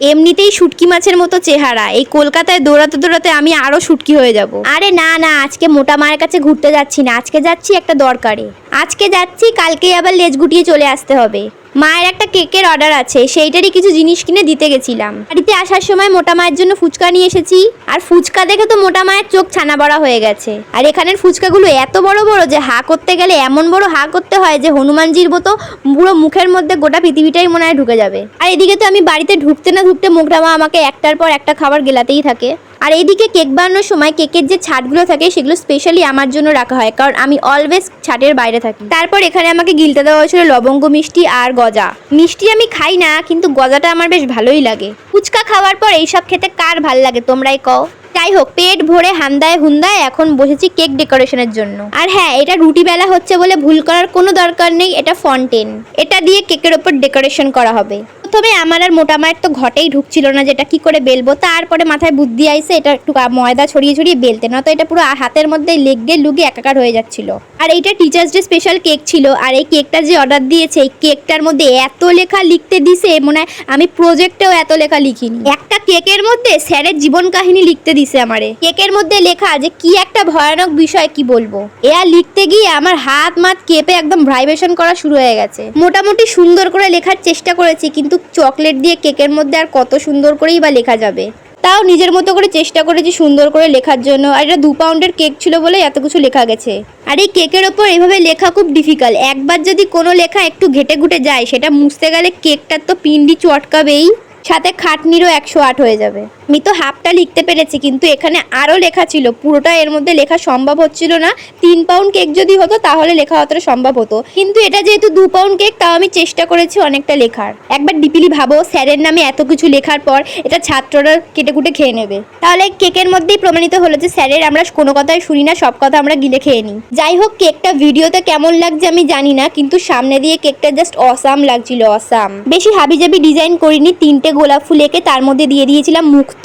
এমনিতেই শুটকি মাছের মতো চেহারা, এই কলকাতায় দৌড়াতে দৌড়াতে আমি আরো শুটকি হয়ে যাব। আরে না না, আজকে মোটা মায়ের কাছে ঘুরতে যাচ্ছি না, আজকে যাচ্ছি একটা দরকারে। আজকে যাচ্ছি, কালকেই আবার লেজ গুটিয়ে চলে আসতে হবে। মায়ের একটা কেকের অর্ডার আছে, সেইটারই কিছু জিনিস কিনে দিতে গেছিলাম। বাড়িতে আসার সময় মোটা মায়ের জন্য ফুচকা নিয়ে এসেছি, আর ফুচকা দেখে তো মোটা মায়ের চোখ ছানা বড়া হয়ে গেছে। আর এখানের ফুচকাগুলো এত বড় বড় যে হা করতে গেলে এমন বড় হা করতে হয় যে হনুমানজির মতো পুরো মুখের মধ্যে গোটা পৃথিবীটাই মনে হয় ঢুকে যাবে। আর এদিকে তো আমি বাড়িতে ঢুকতে না ঢুকতে মোটা মা আমাকে একটার পর একটা খাবার গেলাতেই থাকে। আর এইদিকে কেক বানানোর সময় কেকের যে ছাটগুলো থাকে সেগুলো স্পেশালি আমার জন্য রাখা হয়, কারণ আমি অলওয়েজ ছাটের বাইরে থাকি। তারপর এখানে আমাকে গিলতে দেওয়া হয়েছিল লবঙ্গ মিষ্টি আর গজা। মিষ্টি আমি খাই না, কিন্তু গজাটা আমার বেশ ভালোই লাগে। ফুচকা খাওয়ার পর এইসব খেতে কার ভাল লাগে তোমরাই কও। যাই হোক, পেট ভরে হান্দায় হুন্দায় এখন বসেছি কেক ডেকোরেশনের জন্য। আর হ্যাঁ, এটা রুটি বেলা হচ্ছে বলে ভুল করার কোনো দরকার নেই, এটা ফন্টেন। এটা দিয়ে কেকের ওপর ডেকোরেশন করা হবে। প্রথমে আমার আর মোটা মায়ের তো ঘটেই ঢুকছিল না যেটা কি করে বেলবো, তারপরে মাথায় বুদ্ধি আইছে এটা একটু ময়দা ছড়িয়ে ছড়িয়ে বেলতে, না তো এটা পুরো হাতের মধ্যে লেগে লুগে একাকার হয়ে যাচ্ছিল। আর এইটা টিচার্স ডে স্পেশাল কেক ছিল, আর এই কেকটা যে অর্ডার দিয়েছে এই কেকটার মধ্যে এত লেখা লিখতে দিছে, মনে হয় আমি প্রজেক্টেও এত লেখা লিখিনি। একটা কেকের মধ্যে স্যারের জীবন কাহিনী লিখতে দিছে আমারে। কেকের মধ্যে লেখা যে কি একটা ভয়ানক বিষয়, কি বলবো। এ আর লিখতে গিয়ে আমার হাত মাত কেঁপে একদম ভাইব্রেশন করা শুরু হয়ে গেছে। মোটামুটি সুন্দর করে লেখার চেষ্টা করেছি, কিন্তু চকলেট দিয়ে কেকের মধ্যে আর কত সুন্দর করেই বা লেখা যাবে। তাও নিজের মতো করে চেষ্টা করেছি সুন্দর করে লেখার জন্য। আর এটা 2 পাউন্ডের কেক ছিল বলে এত কিছু লেখা গেছে। আর এই কেকের ওপর এভাবে লেখা খুব ডিফিকাল্ট। একবার যদি কোনো লেখা একটু ঘেটে ঘুটে যায়, সেটা মুছতে গেলে কেকটার তো পিন্ডি চটকাবেই, সাথে খাটনিরও 108 হয়ে যাবে। আমি তো হাফটা লিখতে পেরেছি, কিন্তু এখানে আরও লেখা ছিল, পুরোটা এর মধ্যে লেখা সম্ভব হচ্ছিল না। 3 পাউন্ড কেক যদি হতো তাহলে লেখা অতটা সম্ভব হতো, কিন্তু এটা যেহেতু 2 পাউন্ড কেক, তাও আমি চেষ্টা করেছি অনেকটা লেখার। একবার ডিপিলি ভাবো, স্যারের নামে এত কিছু লেখার পর এটা ছাত্ররা কেটে কুটে খেয়ে নেবে। তাহলে কেকের মধ্যেই প্রমাণিত হলো যে স্যারের আমরা কোনো কথাই শুনি না, সব কথা আমরা গিলে খেয়ে নিই। যাই হোক, কেকটা ভিডিওতে কেমন লাগছে আমি জানি না, কিন্তু সামনে দিয়ে কেকটা জাস্ট অসাম লাগছিল, অসাম। বেশি হাবিজাবি ডিজাইন করিনি, 3টে গোলাপ ফুল এঁকে তার মধ্যে দিয়ে দিয়েছিলাম মুক্তো।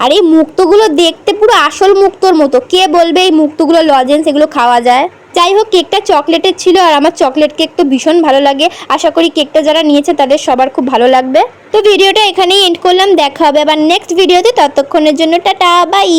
আর এই মুক্তগুলো দেখতে পুরো আসল মুক্তোর মতো। কে বলবে এই মুক্তগুলো লজেন্স, এগুলো খাওয়া যায়? যাই হোক, কেকটা চকলেটের ছিল, আর আমার চকলেট কেক তো ভীষণ ভালো লাগে। আশা করি কেকটা যারা নিয়েছে তাদের সবার খুব ভালো লাগবে। তো ভিডিওটা এখানেই এন্ড করলাম, দেখা হবে আবার নেক্সট ভিডিওতে। ততক্ষণের জন্য টাটা, বাই।